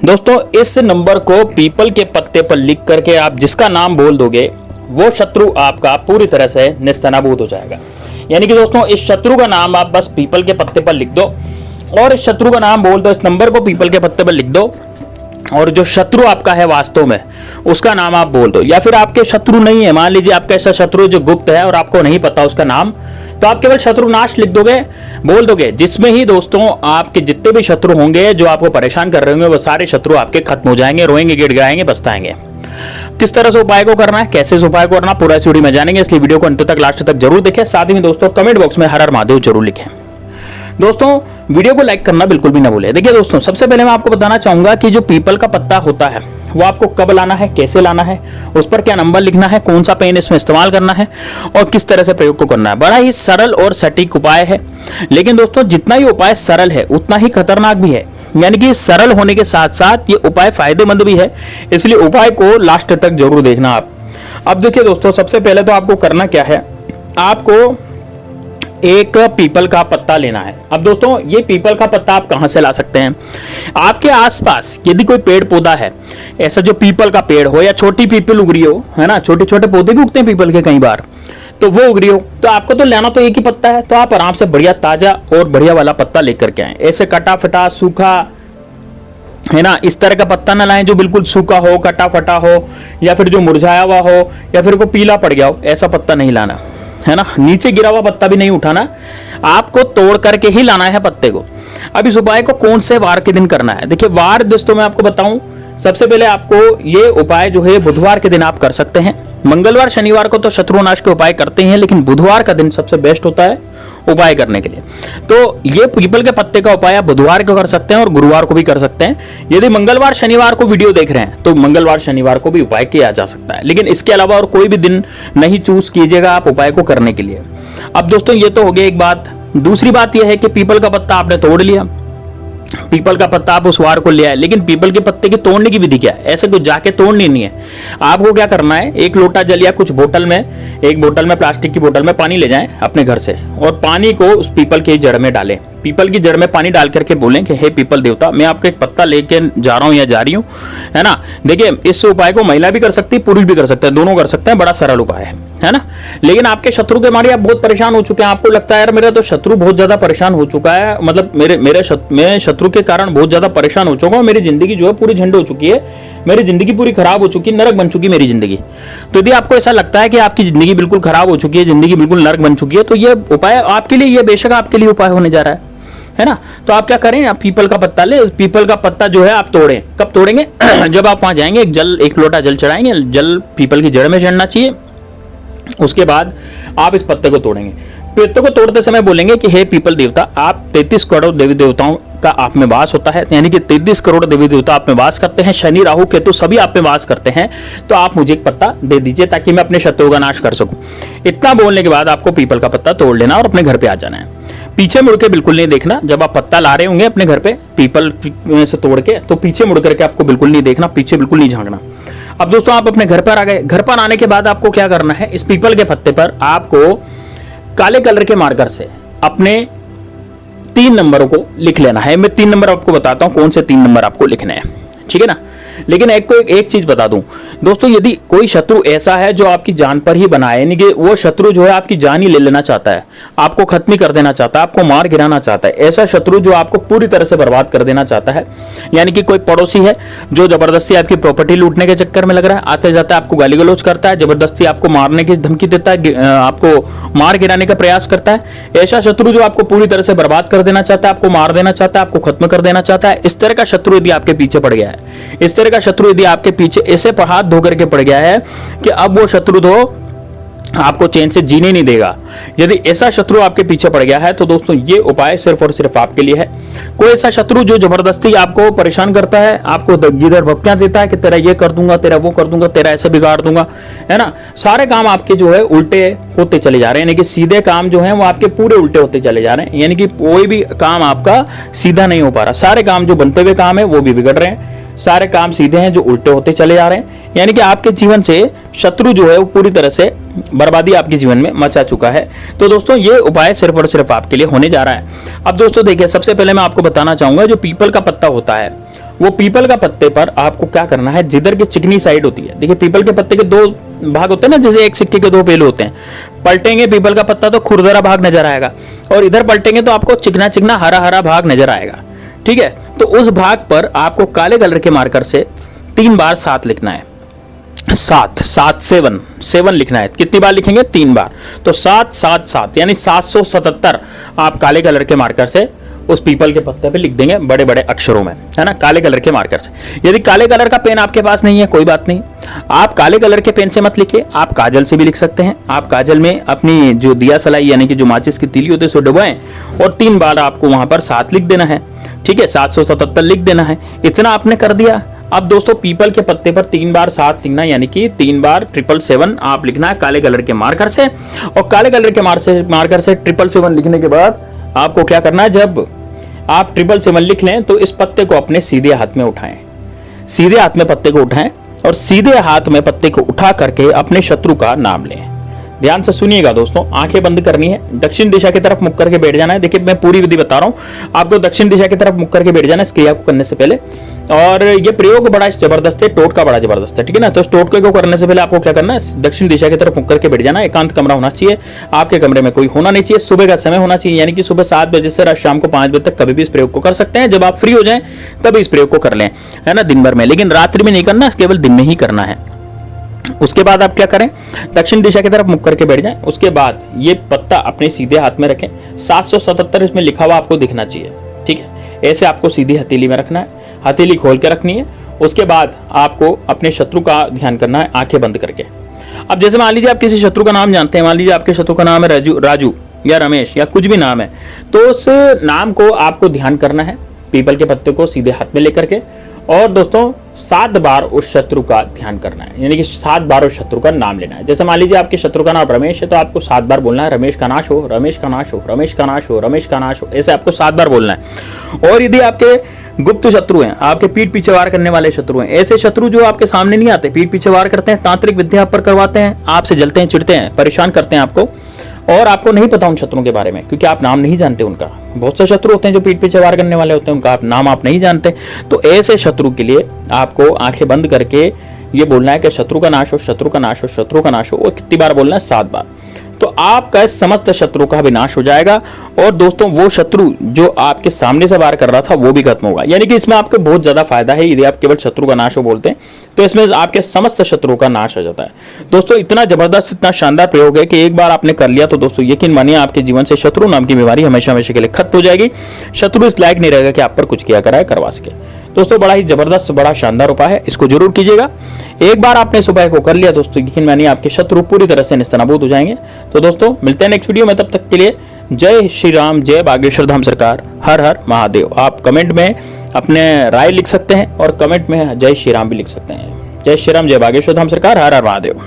दोस्तों इस नंबर को पीपल के पत्ते पर लिख करके आप जिसका नाम बोल दोगे वो शत्रु आपका पूरी तरह से नेस्तनाबूद हो जाएगा। यानी कि दोस्तों इस शत्रु का नाम आप बस पीपल के पत्ते पर लिख दो और इस शत्रु का नाम बोल दो, इस नंबर को पीपल के पत्ते पर लिख दो और जो शत्रु आपका है वास्तव में उसका नाम आप बोल दो। या फिर आपके शत्रु नहीं है, मान लीजिए आपका ऐसा शत्रु जो गुप्त है और आपको नहीं पता उसका नाम, तो आप केवल शत्रुनाश लिख दोगे, बोल दोगे, जिसमें ही दोस्तों आपके जितने भी शत्रु होंगे जो आपको परेशान कर रहे होंगे वो सारे शत्रु आपके खत्म हो जाएंगे, रोएंगे, गिड़गिड़ाएंगे, पछताएंगे। किस तरह से उपाय को करना है, कैसे इस उपाय को करना, पूरा इस वीडियो में जानेंगे, इसलिए वीडियो को अंत तक लास्ट तक जरूर देखें। साथ ही में दोस्तों कमेंट बॉक्स में हर हर महादेव जरूर लिखें। दोस्तों वीडियो को लाइक करना बिल्कुल भी ना भूलें। देखिए दोस्तों सबसे पहले मैं आपको बताना चाहूंगा कि जो पीपल का पत्ता होता है वो आपको कब लाना है, कैसे लाना है, उस पर क्या नंबर लिखना है, कौन सा पेन इसमें इस्तेमाल करना है और किस तरह से प्रयोग को करना है। बड़ा ही सरल और सटीक उपाय है, लेकिन दोस्तों जितना ही उपाय सरल है उतना ही खतरनाक भी है। यानी कि सरल होने के साथ साथ ये उपाय फायदेमंद भी है, इसलिए उपाय को लास्ट तक जरूर देखना आप। अब देखिए दोस्तों सबसे पहले तो आपको करना क्या है, आपको एक पीपल का पत्ता लेना है। अब दोस्तों ये पीपल का पत्ता आप कहां से ला सकते हैं, आपके आसपास यदि कोई पेड़ पौधा है ऐसा जो पीपल का पेड़ हो या छोटी पीपल उगरी हो, है ना, छोटे छोटे पौधे भी उगते हैं पीपल के कई बार, तो वो उगरी हो, तो आपको तो लेना तो एक ही पत्ता है, तो आप आराम से बढ़िया ताजा और बढ़िया वाला पत्ता लेकर के आए। ऐसे कटा फटा सूखा, है ना, इस तरह का पत्ता ना लाएं जो बिल्कुल सूखा हो, कटा फटा हो या फिर जो मुरझाया हुआ हो या फिर को पीला पड़ गया हो, ऐसा पत्ता नहीं लाना, है ना। नीचे गिरा हुआ पत्ता भी नहीं उठाना, आपको तोड़ करके ही लाना है पत्ते को। अब इस उपाय को कौन से वार के दिन करना है, देखिए वार दोस्तों मैं आपको बताऊं, सबसे पहले आपको ये उपाय जो है बुधवार के दिन आप कर सकते हैं। मंगलवार शनिवार को तो शत्रुनाश के उपाय करते हैं, लेकिन बुधवार का दिन सबसे बेस्ट होता है उपाय करने के लिए। तो ये पीपल के पत्ते का उपाय आप बुधवार को कर सकते हैं और गुरुवार को भी कर सकते हैं। यदि मंगलवार शनिवार को वीडियो देख रहे हैं तो मंगलवार शनिवार को भी उपाय किया जा सकता है, लेकिन इसके अलावा और कोई भी दिन नहीं चूज कीजिएगा आप उपाय को करने के लिए। अब दोस्तों ये तो हो गई एक बात। दूसरी बात यह है कि पीपल का पत्ता आपने तोड़ लिया, पीपल का पत्ता आप उस वार को ले आए, लेकिन पीपल के पत्ते की तोड़ने की विधि क्या है, ऐसे कुछ जाके तोड़नी नहीं है। आपको क्या करना है, एक लोटा जल या कुछ बोतल में, एक बोतल में, प्लास्टिक की बोतल में पानी ले जाएं अपने घर से और पानी को उस पीपल की जड़ में डालें। पीपल की जड़ में पानी डाल करके बोलें कि हे पीपल देवता, मैं आपको एक पत्ता लेके जा रहा हूं या जा रही हूं, है ना। देखिए इस उपाय को महिला भी कर सकती है, पुरुष भी कर सकते हैं, दोनों कर सकते हैं, बड़ा सरल उपाय है ना। लेकिन आपके शत्रु के मारे आप बहुत परेशान हो चुके हैं, आपको लगता है यार मेरा तो शत्रु बहुत ज्यादा परेशान हो चुका है, मतलब मैं शत्रु के कारण बहुत ज्यादा परेशान हो चुका हूं, मेरी जिंदगी जो है पूरी झंड हो चुकी है, मेरी जिंदगी पूरी खराब हो चुकी है, नरक बन चुकी मेरी जिंदगी। तो यदि आपको ऐसा लगता है कि आपकी जिंदगी बिल्कुल खराब हो चुकी है, जिंदगी बिल्कुल नरक बन चुकी है, तो ये उपाय आपके लिए, ये बेशक आपके लिए उपाय होने जा रहा है ना। तो आप क्या करें, आप पीपल का पत्ता ले, पीपल का पत्ता जो है आप तोड़ें। कब तोड़ेंगे जब आप वहां जाएंगे, एक लोटा जल चढ़ाएंगे, जल पीपल की जड़ में चढ़ना चाहिए। उसके बाद आप इस पत्ते को तोड़ेंगे। पत्ते को तोड़ते समय बोलेंगे कि हे पीपल देवता, आप 33 करोड़ देवी देवताओं का आप में वास होता है, यानी कि 33 करोड़ देवी देवता आप में वास करते हैं, शनि राहु केतु सभी आप में वास करते हैं, तो आप मुझे एक पत्ता दे दीजिए ताकि मैं अपने शत्रुओं का नाश कर सकूं। इतना बोलने के बाद आपको पीपल का पत्ता तोड़ लेना और अपने घर पे आ जाना है। पीछे मुड़ के बिल्कुल नहीं देखना, जब आप पत्ता ला रहे होंगे अपने घर पे पीपल में से तोड़ के, तो पीछे मुड़ करके आपको बिल्कुल नहीं देखना, पीछे बिल्कुल नहीं झांकना। अब दोस्तों आप अपने घर पर आ गए, घर पर आने के बाद आपको क्या करना है, इस पीपल के पत्ते पर आपको काले कलर के मार्कर से अपने 3 नंबरों को लिख लेना है। मैं 3 नंबर आपको बताता हूं कौन से 3 नंबर आपको लिखने हैं, ठीक है ना। लेकिन एक चीज बता दूं दोस्तों, यदि कोई शत्रु ऐसा है जो आपकी जान पर ही बना है, यानी कि वो शत्रु जो है आपकी जान ही ले लेना चाहता है, आपको खत्म कर देना चाहता है, आपको मार गिराना चाहता है, ऐसा शत्रु जो आपको पूरी तरह से बर्बाद कर देना चाहता है, यानी कि कोई पड़ोसी है जो जबरदस्ती आपकी प्रॉपर्टी लूटने के चक्कर में लग रहा है, आते जाते आपको गाली गलौज करता है, जबरदस्ती आपको मारने की धमकी देता है, आपको मार गिराने का प्रयास करता है, ऐसा शत्रु जो आपको पूरी तरह से बर्बाद कर देना चाहता है, आपको मार देना चाहता है, आपको खत्म कर देना चाहता है, इस तरह का शत्रु यदि आपके पीछे पड़ गया है, इस तरह का शत्रु यदि आपके पीछे ऐसे पर हाथ धो करके पड़ गया है कि अब वो शत्रु तो आपको चैन से जीने नहीं देगा, यदि ऐसा शत्रु आपके पीछे पड़ गया है तो दोस्तों ये उपाय सिर्फ और सिर्फ आपके लिए है। कोई ऐसा शत्रु जो जबरदस्ती आपको परेशान करता है, आपको इधर भपकियां देता है कि तेरा ये कर दूंगा, तेरा वो कर दूंगा, तेरा ऐसे बिगाड़ दूंगा, है ना, सारे काम आपके जो है उल्टे होते चले जा रहे हैं, यानी कि सीधे काम जो है वो आपके पूरे उल्टे होते चले जा रहे हैं, यानी कि कोई भी काम आपका सीधा नहीं हो पा रहा, सारे काम जो बनते हुए काम है वो भी बिगड़ रहे हैं, सारे काम सीधे हैं जो उल्टे होते चले जा रहे हैं, यानी कि आपके जीवन से शत्रु जो है वो पूरी तरह से बर्बादी आपके जीवन में मचा चुका है। तो दोस्तों ये उपाय सिर्फ और सिर्फ आपके लिए होने जा रहा है। अब दोस्तों देखिए, सबसे पहले मैं आपको बताना चाहूंगा जो पीपल का पत्ता होता है वो पीपल का पत्ते पर आपको क्या करना है, जिधर की चिकनी साइड होती है, देखिए पीपल के पत्ते के दो भाग होते हैं ना, जैसे एक सिक्के के दो पहलू होते हैं। पलटेंगे पीपल का पत्ता तो खुरदरा भाग नजर आएगा, और इधर पलटेंगे तो आपको चिकना चिकना हरा हरा भाग नजर आएगा। ठीक है, तो उस भाग पर आपको काले कलर के मार्कर से 3 बार 7 लिखना है। 7 7 लिखना है। कितनी बार लिखेंगे? 3 बार। तो 7 7 7 यानी 777 आप काले कलर के मार्कर से उस पीपल के पत्ते पे लिख देंगे बड़े बड़े अक्षरों में, है ना, काले कलर के मार्कर से। यदि काले कलर का पेन आपके पास नहीं है, कोई बात नहीं, आप काले कलर के पेन से मत लिखिए, आप काजल से भी लिख सकते हैं। आप काजल में अपनी जो दिया सलाई यानी कि जो माचिस की तीली होती है उसको डुबाएं और 3 बार आपको वहां पर 7 लिख देना है। ठीक है, 777 लिख देना है। इतना आपने कर दिया। अब दोस्तों पीपल के पत्ते पर 3 बार 7 लिखना, यानी कि 3 बार 777 आप लिखना है काले कलर के मार्कर से। और काले कलर के मार्कर से 777 लिखने के बाद आपको क्या करना है, जब आप 777 लिख लें तो इस पत्ते को अपने सीधे हाथ में उठाएं, सीधे हाथ में पत्ते को उठाएं और सीधे हाथ में पत्ते को उठा करके अपने शत्रु का नाम लें। ध्यान से सुनिएगा दोस्तों, आंखें बंद करनी है, दक्षिण दिशा की तरफ मुख करके बैठ जाना है। देखिए मैं पूरी विधि बता रहा हूं, आपको दक्षिण दिशा की तरफ मुख करके बैठ जाना है इस क्रिया को करने से पहले। और ये प्रयोग बड़ा जबरदस्त है, टोटका बड़ा जबरदस्त है। ठीक है ना, तो इस टोटके को करने से पहले आपको क्या करना है, दक्षिण दिशा की तरफ मुख करके बैठ जाना है। एकांत कमरा होना चाहिए, आपके कमरे में कोई होना नहीं चाहिए। सुबह का समय होना चाहिए, यानी कि सुबह 7 बजे से रात शाम को 5 बजे तक कभी भी इस प्रयोग को कर सकते हैं। जब आप फ्री हो जाएं तभी इस प्रयोग को कर लें, है ना, दिन भर में, लेकिन रात्रि में नहीं करना, केवल दिन में ही करना है। उसके बाद आप क्या करें, दक्षिण दिशा की तरफ मुख करके बैठ जाएं। उसके बाद ये पत्ता अपने सीधे हाथ में रखें। 777 इसमें लिखा हुआ आपको दिखना चाहिए। ठीक है, ऐसे आपको सीधी हथेली में रखना है, हथेली खोल के रखनी है। उसके बाद आपको अपने शत्रु का ध्यान करना है आंखें बंद करके। अब जैसे मान लीजिए आप किसी शत्रु का नाम जानते हैं, मान लीजिए आपके शत्रु का नाम है राजू या रमेश या कुछ भी नाम है, तो उस नाम को आपको ध्यान करना है पीपल के पत्ते को सीधे हाथ में लेकर के। और दोस्तों 7 बार उस शत्रु का ध्यान करना है, यानी कि 7 बार उस शत्रु का नाम लेना है। जैसे मान लीजिए आपके शत्रु का नाम रमेश है, तो आपको 7 बार बोलना है, रमेश का नाश हो, रमेश का नाश हो, रमेश का नाश हो, रमेश का नाश हो, ऐसे आपको 7 बार बोलना है। और यदि आपके गुप्त शत्रु हैं, आपके पीठ पीछे वार करने वाले शत्रु हैं, ऐसे शत्रु जो आपके सामने नहीं आते, पीठ पीछे वार करते हैं, तांत्रिक विद्या आप पर करवाते हैं, आपसे जलते हैं, चिढ़ते हैं, परेशान करते हैं आपको, और आपको नहीं पता उन शत्रुओं के बारे में, क्योंकि आप नाम नहीं जानते उनका। बहुत से शत्रु होते हैं जो पीठ पीछे वार करने वाले होते हैं, उनका नाम आप नहीं जानते। तो ऐसे शत्रु के लिए आपको आंखें बंद करके ये बोलना है कि शत्रु का नाश हो, शत्रु का नाश हो, शत्रु का नाश हो। और कितनी बार बोलना है? 7 बार। तो आपका समस्त शत्रु का विनाश हो जाएगा। और दोस्तों वो शत्रु जो आपके सामने से वार कर रहा था वो भी खत्म होगा, यानी कि इसमें आपको बहुत ज्यादा फायदा है। यदि आप केवल शत्रु का नाश हो बोलते हैं तो इसमें आपके समस्त शत्रु का नाश हो जाता है। दोस्तों इतना जबरदस्त, इतना शानदार प्रयोग है कि एक बार आपने कर लिया तो दोस्तों यकीन मानिए आपके जीवन से शत्रु नाम की बीमारी हमेशा हमेशा के लिए खत्म हो जाएगी। शत्रु इस लायक नहीं रहेगा कि आप पर कुछ किया कराए करवा सके। दोस्तों बड़ा ही जबरदस्त, बड़ा शानदार उपाय है, इसको जरूर कीजिएगा। एक बार आपने इस उपाय को कर लिया दोस्तों, यकीन मानिए आपके शत्रु पूरी तरह से निस्तनाबूद हो जाएंगे। तो दोस्तों मिलते हैं नेक्स्ट वीडियो में, तब तक के लिए जय श्री राम, जय बागेश्वर धाम सरकार, हर हर महादेव। आप कमेंट में अपने राय लिख सकते हैं और कमेंट में जय श्री राम भी लिख सकते हैं। जय श्री राम, जय बागेश्वर धाम सरकार, हर हर महादेव।